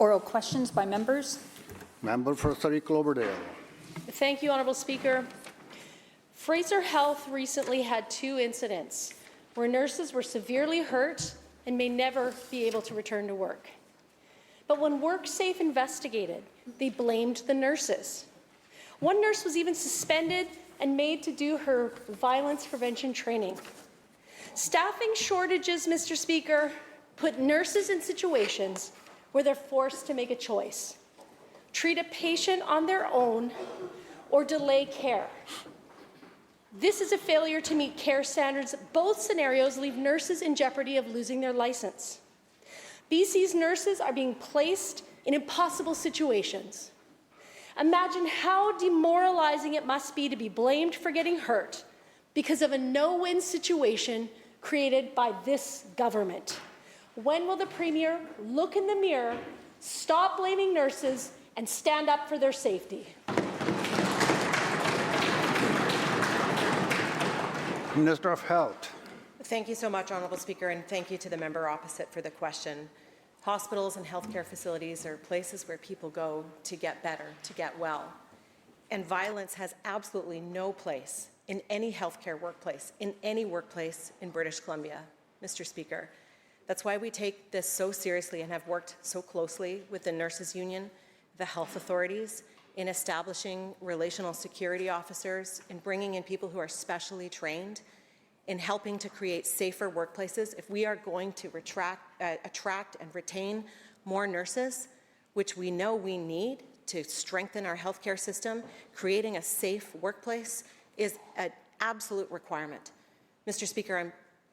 Oral questions by members. Member for Surrey Cloverdale. Thank you, Honourable Speaker. Fraser Health recently had 2 incidents where nurses were severely hurt and may never be able to return to work. But when WorkSafe investigated, they blamed the nurses. One nurse was even suspended and made to do her violence prevention training. Staffing shortages, Mr. Speaker, put nurses in situations where they're forced to make a choice: treat a patient on their own or delay care. This is a failure to meet care standards. Both scenarios leave nurses in jeopardy of losing their license. BC's nurses are being placed in impossible situations. Imagine how demoralizing it must be to be blamed for getting hurt because of a no-win situation created by this government. When will the Premier look in the mirror, stop blaming nurses, and stand up for their safety? Minister of Health. Thank you so much, Honourable Speaker, and thank you to the member opposite for the question. Hospitals and healthcare facilities are places where people go to get better, to get well. And violence has absolutely no place in any healthcare workplace, in any workplace in British Columbia, Mr. Speaker. That's why we take this so seriously and have worked so closely with the Nurses Union, the health authorities, in establishing relational security officers, in bringing in people who are specially trained, in helping to create safer workplaces. If we are going to attract and retain more nurses, which we know we need to strengthen our healthcare system, creating a safe workplace is an absolute requirement. Mr. Speaker, I'm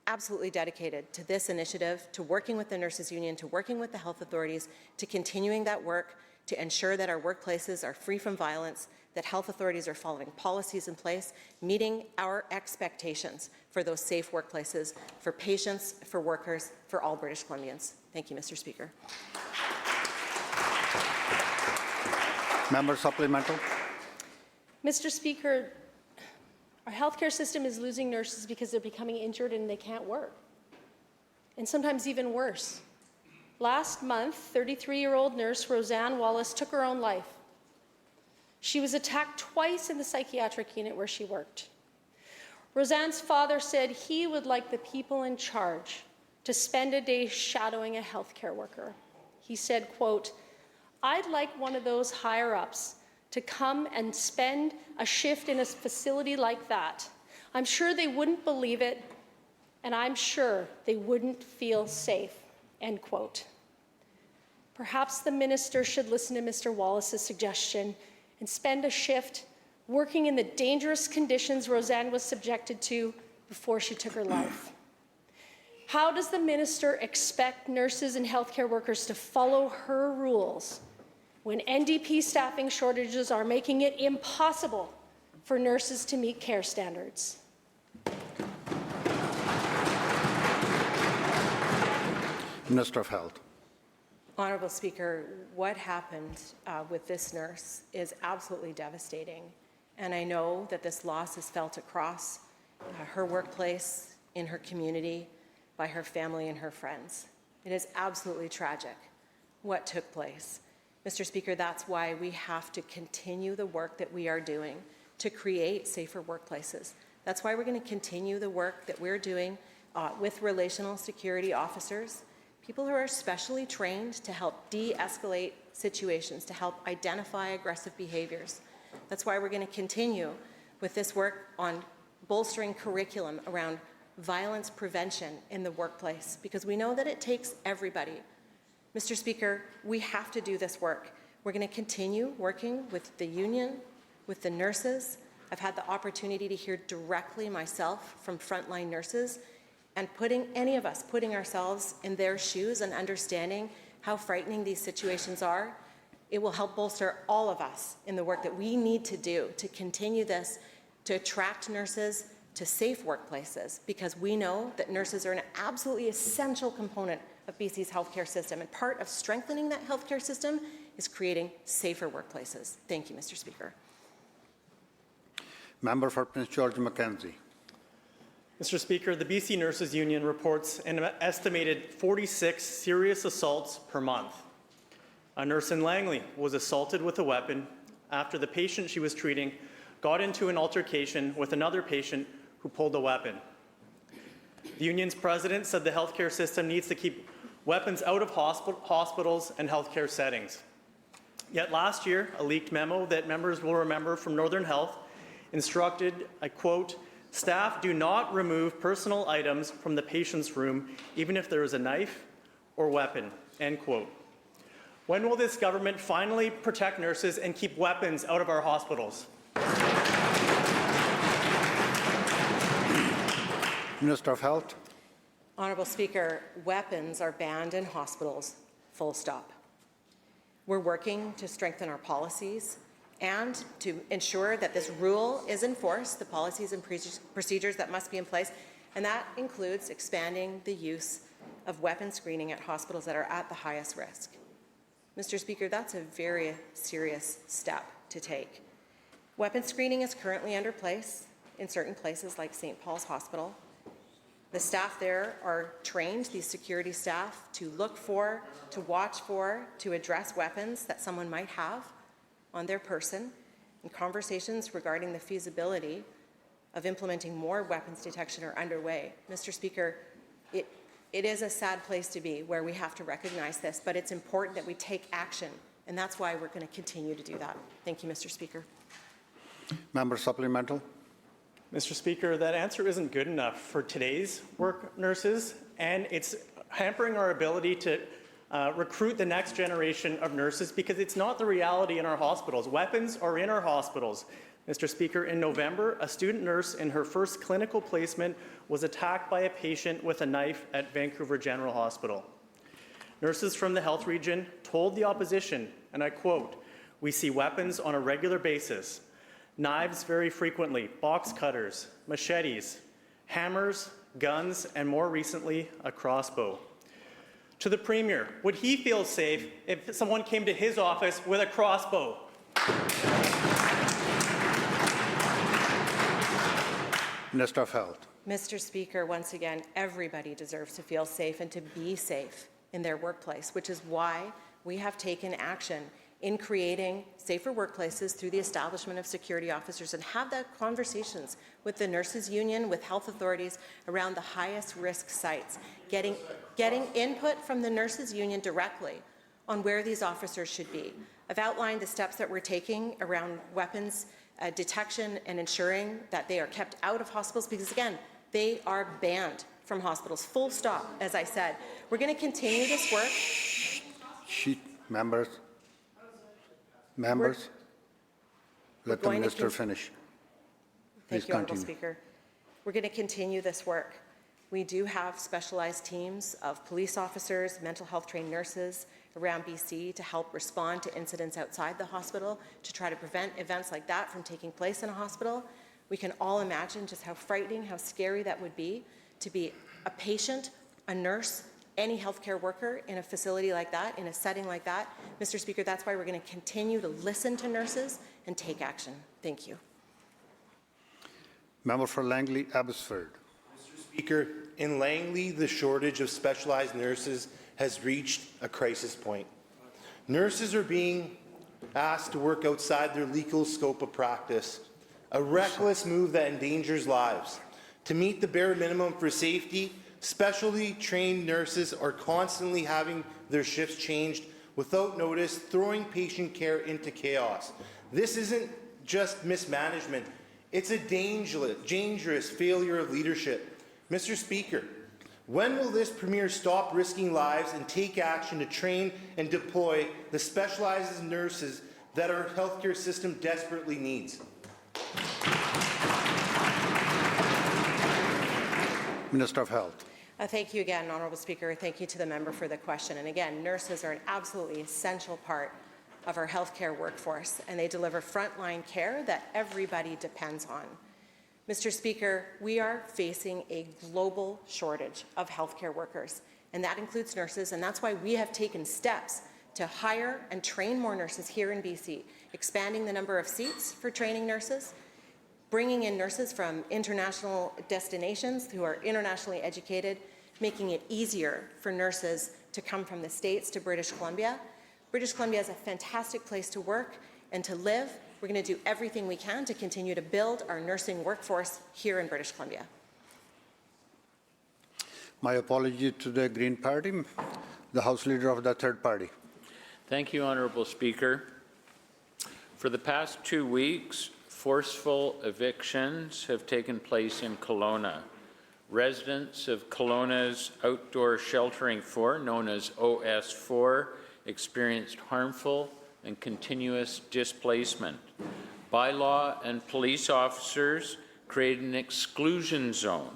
absolutely dedicated to this initiative, to working with the Nurses Union, to working with the health authorities, to continuing that work, to ensure that our workplaces are free from violence, that health authorities are following policies in place, meeting our expectations for those safe workplaces, for patients, for workers, for all British Columbians. Thank you, Mr. Speaker. Member supplemental. Mr. Speaker, our healthcare system is losing nurses because they're becoming injured and they can't work. And sometimes even worse. Last month, 33-year-old nurse Roseanne Wallace took her own life. She was attacked twice in the psychiatric unit where she worked. Roseanne's father said he would like the people in charge to spend a day shadowing a healthcare worker. He said, quote, "I'd like one of those higher-ups to come and spend a shift in a facility like that. I'm sure they wouldn't believe it, and I'm sure they wouldn't feel safe." End quote. Perhaps the minister should listen to Mr. Wallace's suggestion and spend a shift working in the dangerous conditions Roseanne was subjected to before she took her life. How does the minister expect nurses and healthcare workers to follow her rules when NDP staffing shortages are making it impossible for nurses to meet care standards? Minister of Health. Honourable Speaker, what happened with this nurse is absolutely devastating. And I know that this loss is felt across her workplace, in her community, by her family and her friends. It is absolutely tragic what took place. Mr. Speaker, that's why we have to continue the work that we are doing to create safer workplaces. That's why we're going to continue the work that we're doing with relational security officers, people who are specially trained to help de-escalate situations, to help identify aggressive behaviors. That's why we're going to continue with this work on bolstering curriculum around violence prevention in the workplace, because we know that it takes everybody. Mr. Speaker, we have to do this work. We're going to continue working with the union, with the nurses. I've had the opportunity to hear directly myself from frontline nurses, and putting ourselves in their shoes and understanding how frightening these situations are, it will help bolster all of us in the work that we need to do to continue this, to attract nurses to safe workplaces, because we know that nurses are an absolutely essential component of BC's healthcare system, and part of strengthening that healthcare system is creating safer workplaces. Thank you, Mr. Speaker. Member for Prince George Mackenzie. Mr. Speaker, the BC Nurses Union reports an estimated 46 serious assaults per month. A nurse in Langley was assaulted with a weapon after the patient she was treating got into an altercation with another patient who pulled a weapon. The union's president said the healthcare system needs to keep weapons out of hospitals and healthcare settings. Yet last year, a leaked memo that members will remember from Northern Health instructed, I quote, "Staff do not remove personal items from the patient's room, even if there is a knife or weapon," end quote. When will this government finally protect nurses and keep weapons out of our hospitals? Minister of Health. Honourable Speaker, weapons are banned in hospitals, full stop. We're working to strengthen our policies and to ensure that this rule is enforced, the policies and procedures that must be in place, and that includes expanding the use of weapon screening at hospitals that are at the highest risk. Mr. Speaker, that's a very serious step to take. Weapon screening is currently under place in certain places like St. Paul's Hospital. The staff there are trained, these security staff, to look for, to watch for, to address weapons that someone might have on their person, and conversations regarding the feasibility of implementing more weapons detection are underway. Mr. Speaker, it is a sad place to be where we have to recognize this, but it's important that we take action, and that's why we're going to continue to do that. Thank you, Mr. Speaker. Member supplemental. Mr. Speaker, that answer isn't good enough for today's work nurses, and it's hampering our ability to recruit the next generation of nurses because it's not the reality in our hospitals. Weapons are in our hospitals. Mr. Speaker, in November, a student nurse in her first clinical placement was attacked by a patient with a knife at Vancouver General Hospital. Nurses from the health region told the opposition, and I quote, "We see weapons on a regular basis. Knives very frequently, box cutters, machetes, hammers, guns, and more recently, a crossbow." To the Premier, would he feel safe if someone came to his office with a crossbow? Minister of Health. Mr. Speaker, once again, everybody deserves to feel safe and to be safe in their workplace, which is why we have taken action in creating safer workplaces through the establishment of security officers and have that conversations with the nurses union, with health authorities around the highest risk sites, getting input from the nurses union directly on where these officers should be. I've outlined the steps that we're taking around weapons detection and ensuring that they are kept out of hospitals because, again, they are banned from hospitals, full stop, as I said. We're going to continue this work. Members, let the minister finish. Thank you, Honourable Speaker. We're going to continue this work. We do have specialized teams of police officers, mental health trained nurses around BC to help respond to incidents outside the hospital to try to prevent events like that from taking place in a hospital. We can all imagine just how frightening, how scary that would be to be a patient, a nurse, any healthcare worker in a facility like that, in a setting like that. Mr. Speaker, that's why we're going to continue to listen to nurses and take action. Thank you. Member for Langley Abbotsford. Mr. Speaker, in Langley, the shortage of specialized nurses has reached a crisis point. Nurses are being asked to work outside their legal scope of practice, a reckless move that endangers lives. To meet the bare minimum for safety, specially trained nurses are constantly having their shifts changed without notice, throwing patient care into chaos. This isn't just mismanagement, it's a dangerous failure of leadership. Mr. Speaker, when will this Premier stop risking lives and take action to train and deploy the specialized nurses that our healthcare system desperately needs? Minister of Health. Thank you again, Honourable Speaker. Thank you to the member for the question. And again, nurses are an absolutely essential part of our healthcare workforce, and they deliver frontline care that everybody depends on. Mr. Speaker, we are facing a global shortage of healthcare workers, and that includes nurses, and that's why we have taken steps to hire and train more nurses here in BC, expanding the number of seats for training nurses, bringing in nurses from international destinations who are internationally educated, making it easier for nurses to come from the States to British Columbia. British Columbia is a fantastic place to work and to live. We're going to do everything we can to continue to build our nursing workforce here in British Columbia. My apology to the Green Party, the House Leader of the Third Party. Thank you, Honourable Speaker. For the past 2 weeks, forceful evictions have taken place in Kelowna. Residents of Kelowna's Outdoor Sheltering 4, known as OS4, experienced harmful and continuous displacement. Bylaw and police officers created an exclusion zone,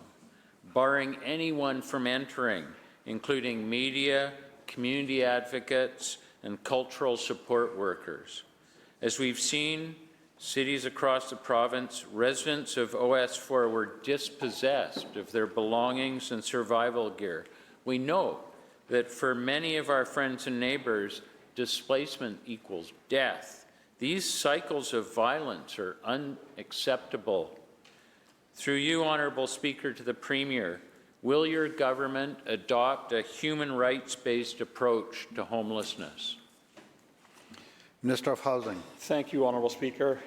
barring anyone from entering, including media, community advocates, and cultural support workers. As we've seen, cities across the province, residents of OS4 were dispossessed of their belongings and survival gear. We know that for many of our friends and neighbours, displacement equals death. These cycles of violence are unacceptable. Through you, Honourable Speaker, to the Premier, will your government adopt a human rights-based approach to homelessness? Minister of Housing. Thank you, Honourable Speaker.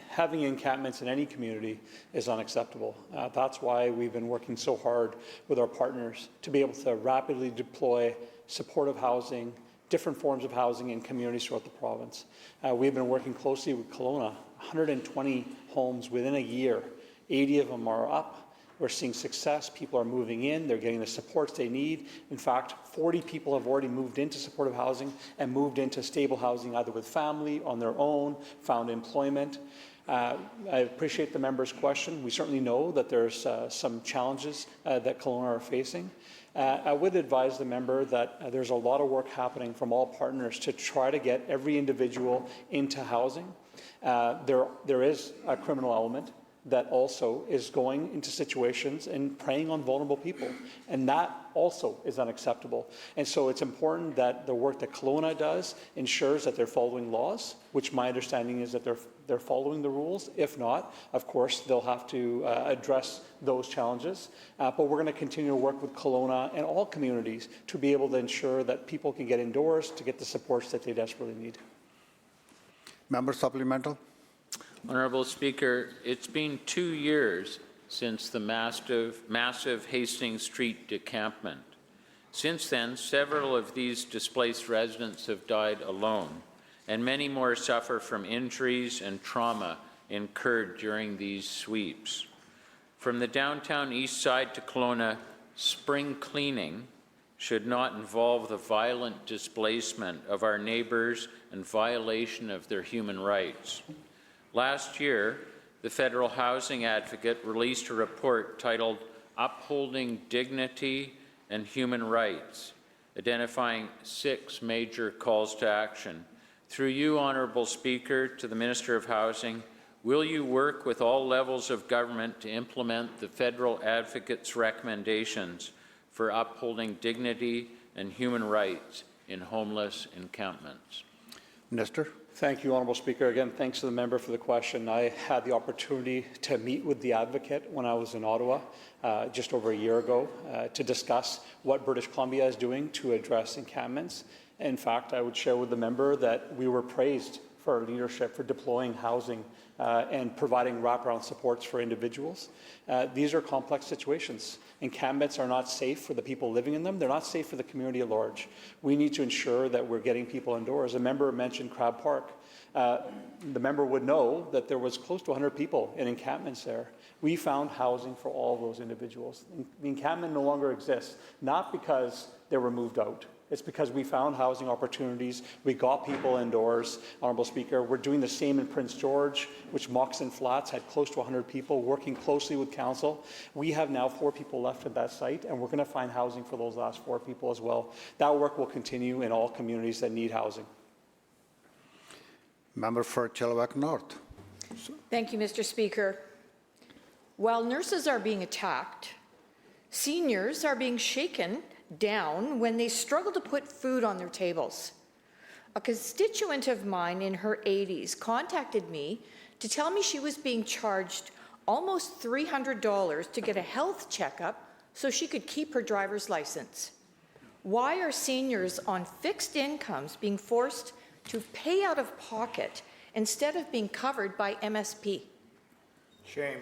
Having encampments in any community is unacceptable. That's why we've been working so hard with our partners to be able to rapidly deploy supportive housing, different forms of housing in communities throughout the province. We've been working closely with Kelowna, 120 homes within a year. 80 of them are up. We're seeing success. People are moving in. They're getting the supports they need. In fact, 40 people have already moved into supportive housing and moved into stable housing, either with family, on their own, found employment. I appreciate the member's question. We certainly know that there's some challenges that Kelowna are facing. I would advise the member that there's a lot of work happening from all partners to try to get every individual into housing. There is a criminal element that also is going into situations and preying on vulnerable people. And that also is unacceptable. And so it's important that the work that Kelowna does ensures that they're following laws, which my understanding is that they're following the rules. If not, of course, they'll have to address those challenges. But we're going to continue to work with Kelowna and all communities to be able to ensure that people can get indoors to get the supports that they desperately need. Member supplemental. Honourable Speaker, it's been 2 years since the massive Hastings Street decampment. Since then, several of these displaced residents have died alone, and many more suffer from injuries and trauma incurred during these sweeps. From the downtown east side to Kelowna, spring cleaning should not involve the violent displacement of our neighbours and violation of their human rights. Last year, the Federal Housing Advocate released a report titled Upholding Dignity and Human Rights, identifying 6 major calls to action. Through you, Honourable Speaker, to the Minister of Housing, will you work with all levels of government to implement the Federal Advocate's recommendations for upholding dignity and human rights in homeless encampments? Minister. Thank you, Honourable Speaker. Again, thanks to the member for the question. I had the opportunity to meet with the advocate when I was in Ottawa just over a year ago to discuss what British Columbia is doing to address encampments. In fact, I would share with the member that we were praised for our leadership for deploying housing and providing wraparound supports for individuals. These are complex situations. Encampments are not safe for the people living in them. They're not safe for the community at large. We need to ensure that we're getting people indoors. A member mentioned Crab Park. The member would know that there was close to 100 people in encampments there. We found housing for all of those individuals. The encampment no longer exists, not because they were moved out. It's because we found housing opportunities. We got people indoors, Honourable Speaker. We're doing the same in Prince George, which Moxon Flats had close to 100 people, working closely with council. We have now 4 people left at that site, and we're going to find housing for those last 4 people as well. That work will continue in all communities that need housing. Member for Chilliwack North. Thank you, Mr. Speaker. While nurses are being attacked, seniors are being shaken down when they struggle to put food on their tables. A constituent of mine in her 80s contacted me to tell me she was being charged almost $300 to get a health checkup so she could keep her driver's license. Why are seniors on fixed incomes being forced to pay out of pocket instead of being covered by MSP? Shame.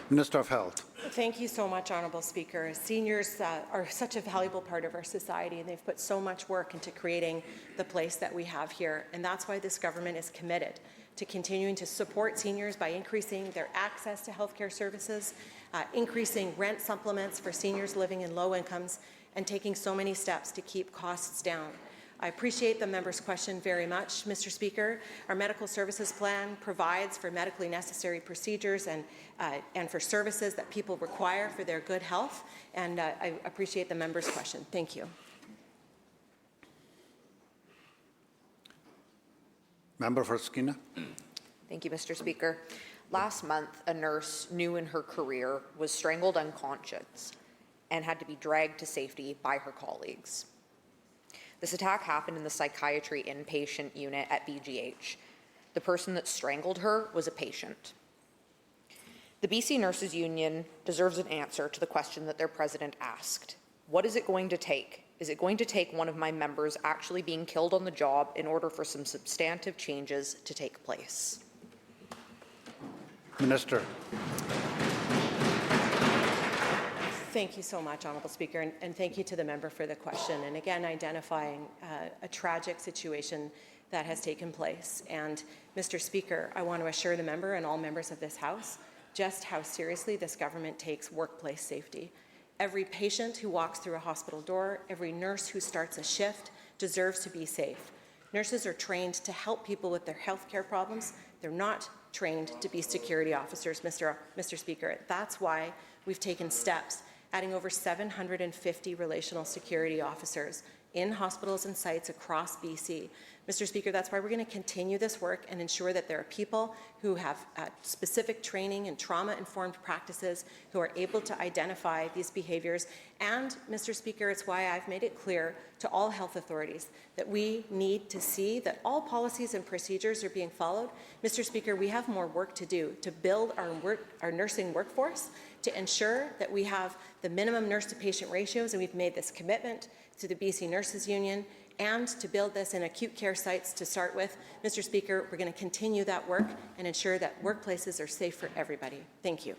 Minister of Health. Thank you so much, Honourable Speaker. Seniors are such a valuable part of our society, and they've put so much work into creating the place that we have here. And that's why this government is committed to continuing to support seniors by increasing their access to healthcare services, increasing rent supplements for seniors living in low incomes, and taking so many steps to keep costs down. I appreciate the member's question very much, Mr. Speaker. Our medical services plan provides for medically necessary procedures and for services that people require for their good health, and I appreciate the member's question. Thank you. Member for Skinner. Thank you, Mr. Speaker. Last month, a nurse new in her career was strangled unconscious and had to be dragged to safety by her colleagues. This attack happened in the psychiatry inpatient unit at BGH. The person that strangled her was a patient. The BC Nurses Union deserves an answer to the question that their president asked. What is it going to take? Is it going to take one of my members actually being killed on the job in order for some substantive changes to take place? Minister. Thank you so much, Honourable Speaker, and thank you to the member for the question. And again, identifying a tragic situation that has taken place. And Mr. Speaker, I want to assure the member and all members of this House just how seriously this government takes workplace safety. Every patient who walks through a hospital door, every nurse who starts a shift deserves to be safe. Nurses are trained to help people with their healthcare problems. They're not trained to be security officers, Mr. Speaker. That's why we've taken steps, adding over 750 relational security officers in hospitals and sites across BC. Mr. Speaker, that's why we're going to continue this work and ensure that there are people who have specific training and trauma-informed practices who are able to identify these behaviours. And, Mr. Speaker, it's why I've made it clear to all health authorities that we need to see that all policies and procedures are being followed. Mr. Speaker, we have more work to do to build our nursing workforce, to ensure that we have the minimum nurse-to-patient ratios, and we've made this commitment to the BC Nurses Union, and to build this in acute care sites to start with. Mr. Speaker, we're going to continue that work and ensure that workplaces are safe for everybody. Thank you.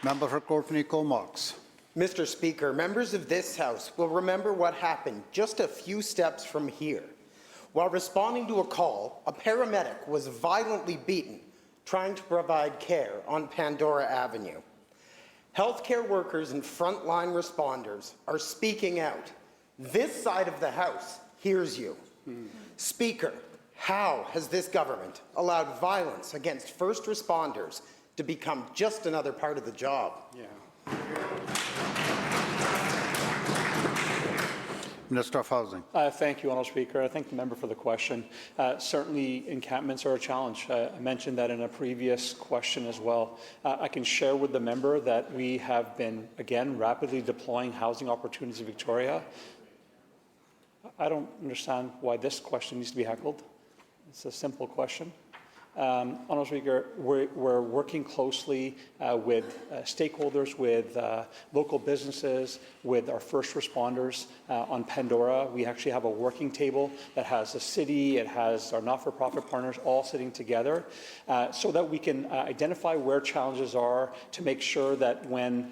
Member for Courtney Comox. Mr. Speaker, members of this House will remember what happened just a few steps from here. While responding to a call, a paramedic was violently beaten trying to provide care on Pandora Avenue. Healthcare workers and frontline responders are speaking out. This side of the House hears you. Speaker, how has this government allowed violence against first responders to become just another part of the job? Minister of Housing. Thank you, Honourable Speaker. I thank the member for the question. Certainly, encampments are a challenge. I mentioned that in a previous question as well. I can share with the member that we have been, again, rapidly deploying housing opportunities in Victoria. I don't understand why this question needs to be heckled. It's a simple question. Honourable Speaker, we're working closely with stakeholders, with local businesses, with our first responders on Pandora. We actually have a working table that has the city, it has our not-for-profit partners all sitting together so that we can identify where challenges are to make sure that when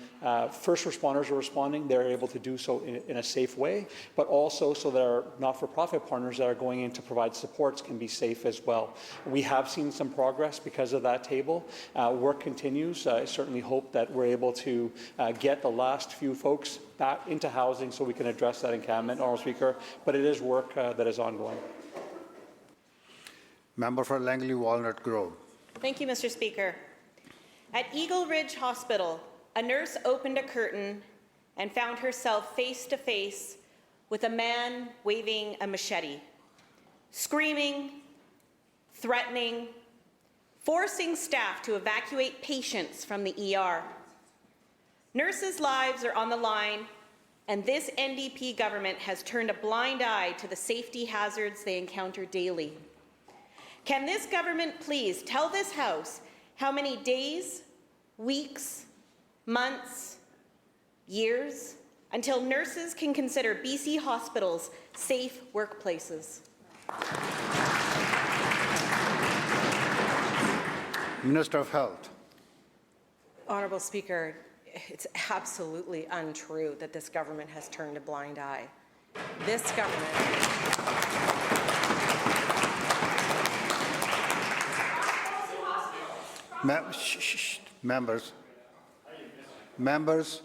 first responders are responding, they're able to do so in a safe way, but also so that our not-for-profit partners that are going in to provide supports can be safe as well. We have seen some progress because of that table. Work continues. I certainly hope that we're able to get the last few folks back into housing so we can address that encampment, Honourable Speaker, but it is work that is ongoing. Member for Langley Walnut Grove. Thank you, Mr. Speaker. At Eagle Ridge Hospital, a nurse opened a curtain and found herself face to face with a man waving a machete, screaming, threatening, forcing staff to evacuate patients from the ER. Nurses' lives are on the line, and this NDP government has turned a blind eye to the safety hazards they encounter daily. Can this government please tell this House how many days, weeks, months, years until nurses can consider BC hospitals safe workplaces? Minister of Health. Honourable Speaker, it's absolutely untrue that this government has turned a blind eye. This government... Members. Members.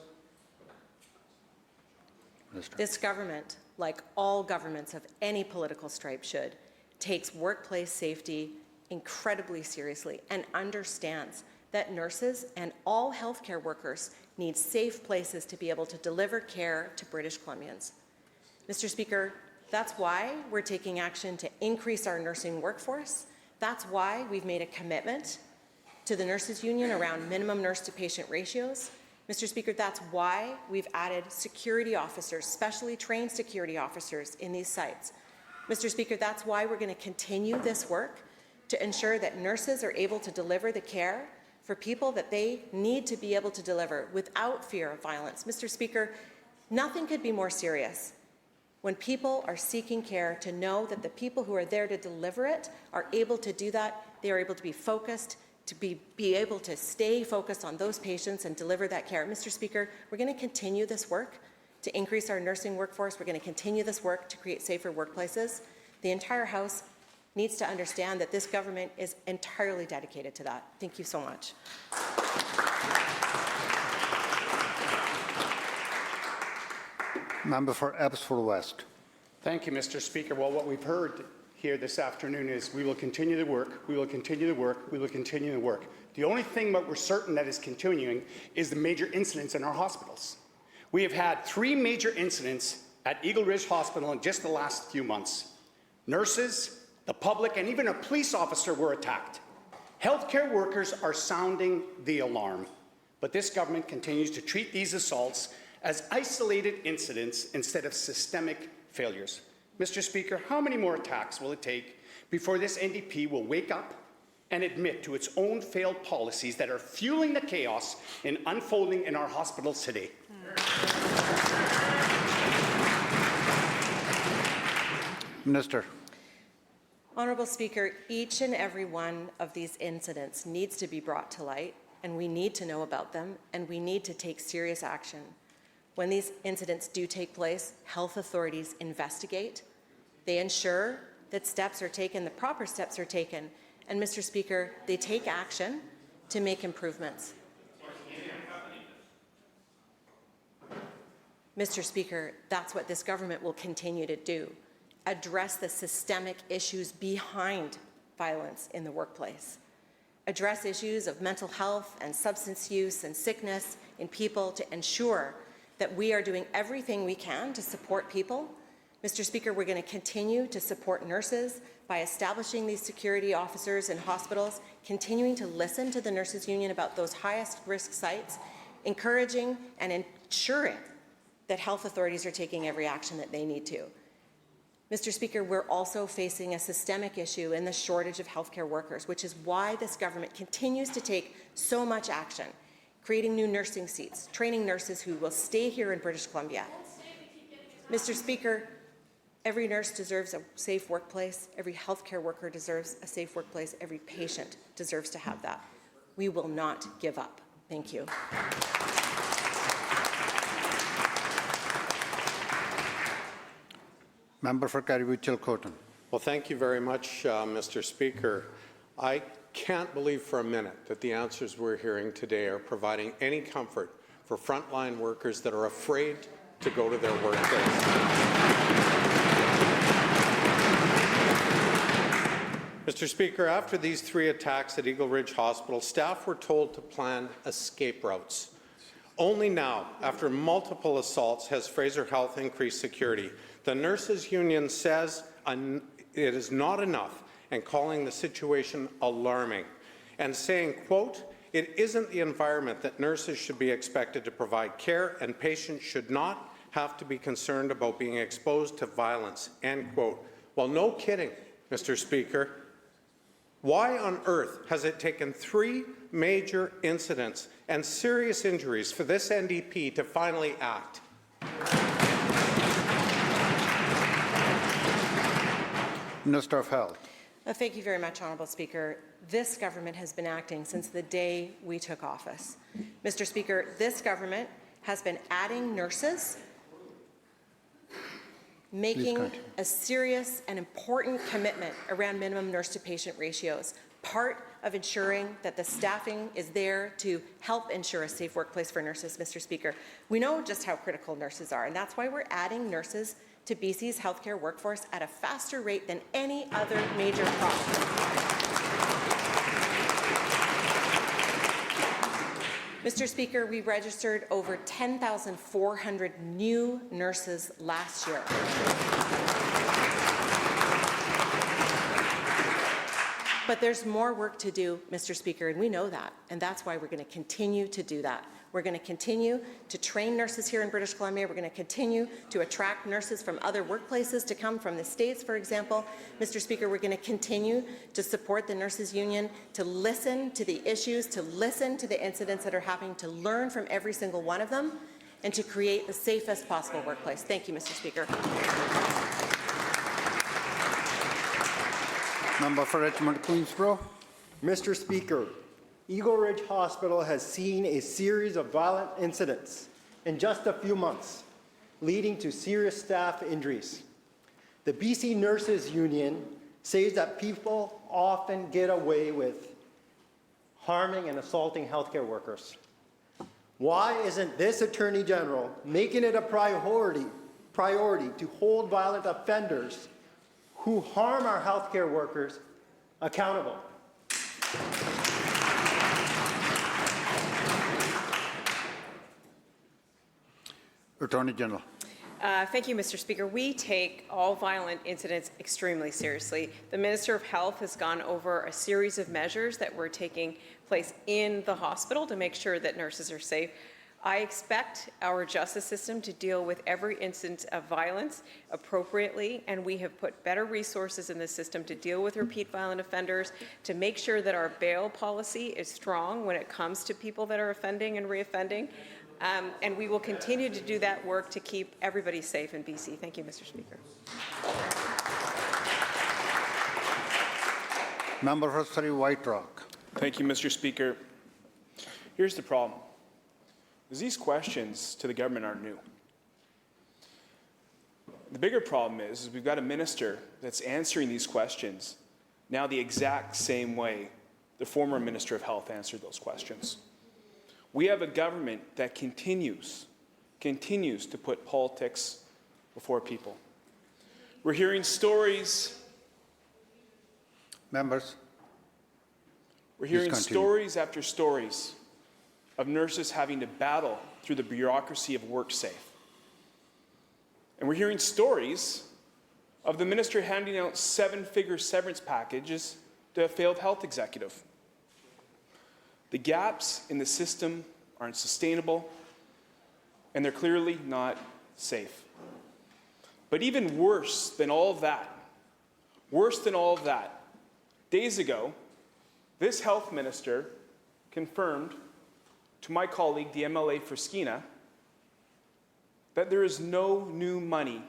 Minister. This government, like all governments of any political stripe should, takes workplace safety incredibly seriously and understands that nurses and all healthcare workers need safe places to be able to deliver care to British Columbians. Mr. Speaker, that's why we're taking action to increase our nursing workforce. That's why we've made a commitment to the Nurses Union around minimum nurse-to-patient ratios. Mr. Speaker, that's why we've added security officers, specially trained security officers in these sites. Mr. Speaker, that's why we're going to continue this work to ensure that nurses are able to deliver the care for people that they need to be able to deliver without fear of violence. Mr. Speaker, nothing could be more serious when people are seeking care to know that the people who are there to deliver it are able to do that. They are able to be focused, to be able to stay focused on those patients and deliver that care. Mr. Speaker, we're going to continue this work to increase our nursing workforce. We're going to continue this work to create safer workplaces. The entire House needs to understand that this government is entirely dedicated to that. Thank you so much. Member for Abbotsford West. Thank you, Mr. Speaker. Well, what we've heard here this afternoon is we will continue to work, we will continue to work, we will continue to work. The only thing that we're certain that is continuing is the major incidents in our hospitals. We have had 3 major incidents at Eagle Ridge Hospital in just the last few months. Nurses, the public, and even a police officer were attacked. Healthcare workers are sounding the alarm, but this government continues to treat these assaults as isolated incidents instead of systemic failures. Mr. Speaker, how many more attacks will it take before this NDP will wake up and admit to its own failed policies that are fueling the chaos and unfolding in our hospitals today? Minister. Honourable Speaker, each and every one of these incidents needs to be brought to light, and we need to know about them, and we need to take serious action. When these incidents do take place, health authorities investigate. They ensure that steps are taken, the proper steps are taken, and Mr. Speaker, they take action to make improvements. Mr. Speaker, that's what this government will continue to do. Address the systemic issues behind violence in the workplace. Address issues of mental health and substance use and sickness in people to ensure that we are doing everything we can to support people. Mr. Speaker, we're going to continue to support nurses by establishing these security officers in hospitals, continuing to listen to the Nurses Union about those highest risk sites, encouraging and ensuring that health authorities are taking every action that they need to. Mr. Speaker, we're also facing a systemic issue in the shortage of healthcare workers, which is why this government continues to take so much action, creating new nursing seats, training nurses who will stay here in British Columbia. Mr. Speaker, every nurse deserves a safe workplace, every healthcare worker deserves a safe workplace, every patient deserves to have that. We will not give up. Thank you. Member for Cariboo-Chilcotin. Well, thank you very much, Mr. Speaker. I can't believe for a minute that the answers we're hearing today are providing any comfort for frontline workers that are afraid to go to their workplace. Mr. Speaker, after these 3 attacks at Eagle Ridge Hospital, staff were told to plan escape routes. Only now, after multiple assaults, has Fraser Health increased security. The Nurses Union says it is not enough and calling the situation alarming and saying, quote, "It isn't the environment that nurses should be expected to provide care and patients should not have to be concerned about being exposed to violence," end quote. Well, no kidding, Mr. Speaker. Why on earth has it taken 3 major incidents and serious injuries for this NDP to finally act? Minister of Health. Thank you very much, Honourable Speaker. This government has been acting since the day we took office. Mr. Speaker, this government has been adding nurses, making a serious and important commitment around minimum nurse-to-patient ratios, part of ensuring that the staffing is there to help ensure a safe workplace for nurses, Mr. Speaker. We know just how critical nurses are, and that's why we're adding nurses to BC's healthcare workforce at a faster rate than any other major province. Mr. Speaker, we registered over 10,400 new nurses last year. But there's more work to do, Mr. Speaker, and we know that, and that's why we're going to continue to do that. We're going to continue to train nurses here in British Columbia. We're going to continue to attract nurses from other workplaces to come from the States, for example. Mr. Speaker, we're going to continue to support the Nurses Union, to listen to the issues, to listen to the incidents that are happening, to learn from every single one of them, and to create the safest possible workplace. Thank you, Mr. Speaker. Member for Richmond Queensborough. Mr. Speaker, Eagle Ridge Hospital has seen a series of violent incidents in just a few months, leading to serious staff injuries. The BC Nurses Union says that people often get away with harming and assaulting healthcare workers. Why isn't this Attorney General making it a priority to hold violent offenders who harm our healthcare workers accountable? Attorney General. Thank you, Mr. Speaker. We take all violent incidents extremely seriously. The Minister of Health has gone over a series of measures that were taking place in the hospital to make sure that nurses are safe. I expect our justice system to deal with every instance of violence appropriately, and we have put better resources in the system to deal with repeat violent offenders, to make sure that our bail policy is strong when it comes to people that are offending and reoffending. And we will continue to do that work to keep everybody safe in BC. Thank you, Mr. Speaker. Member for Surrey White Rock. Thank you, Mr. Speaker. Here's the problem. These questions to the government aren't new. The bigger problem is we've got a minister that's answering these questions now the exact same way the former Minister of Health answered those questions. We have a government that continues to put politics before people. We're hearing stories. Members. We're hearing stories after stories of nurses having to battle through the bureaucracy of WorkSafe. And we're hearing stories of the minister handing out 7-figure severance packages to a failed health executive. The gaps in the system aren't sustainable, and they're clearly not safe. But even worse than all of that, days ago, this health minister confirmed to my colleague, the MLA for Skeena, that there is no new money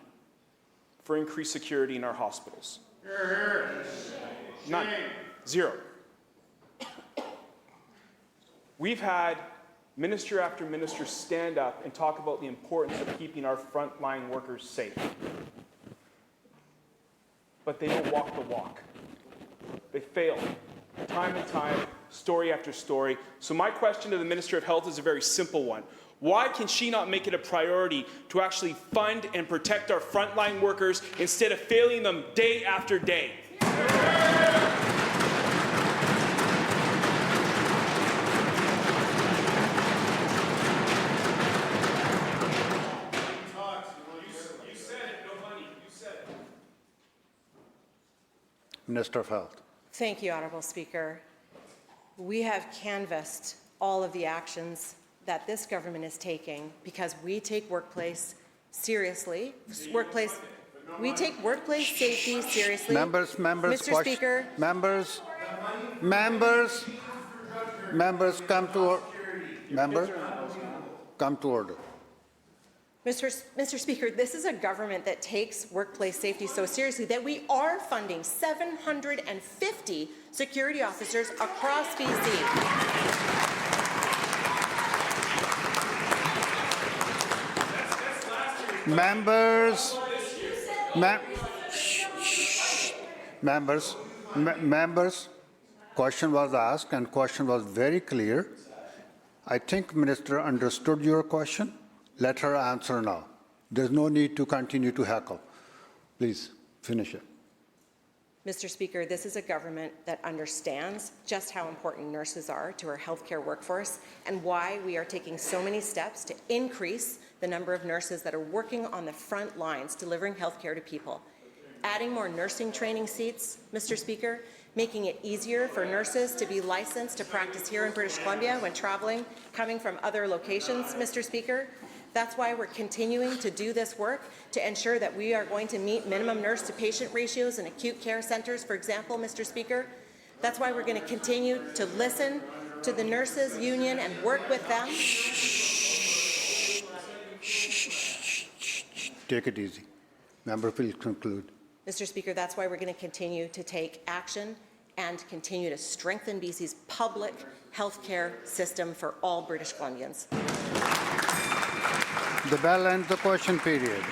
for increased security in our hospitals. None. Zero. We've had minister after minister stand up and talk about the importance of keeping our frontline workers safe. But they don't walk the walk. They fail, time and time, story after story. So my question to the Minister of Health is a very simple one. Why can she not make it a priority to actually fund and protect our frontline workers instead of failing them day after day? Minister of Health. Thank you, Honourable Speaker. We have canvassed all of the actions that this government is taking because we take workplace seriously. We take workplace safety seriously. Members, Mr. Speaker. Members, members, come to, come to order. Mr. Speaker, this is a government that takes workplace safety so seriously that we are funding 750 security officers across BC. Members, members, question was asked and question was very clear. I think Minister understood your question. Let her answer now. There's no need to continue to heckle. Please finish it. Mr. Speaker, this is a government that understands just how important nurses are to our healthcare workforce and why we are taking so many steps to increase the number of nurses that are working on the front lines delivering healthcare to people. Adding more nursing training seats, Mr. Speaker, making it easier for nurses to be licensed to practice here in British Columbia when traveling, coming from other locations, Mr. Speaker. That's why we're continuing to do this work to ensure that we are going to meet minimum nurse to patient ratios in acute care centres, for example, Mr. Speaker. That's why we're going to continue to listen to the nurses union and work with them. Take it easy. Member, please conclude. Mr. Speaker, that's why we're going to continue to take action and continue to strengthen BC's public health care system for all British Columbians. The bell ends the question period.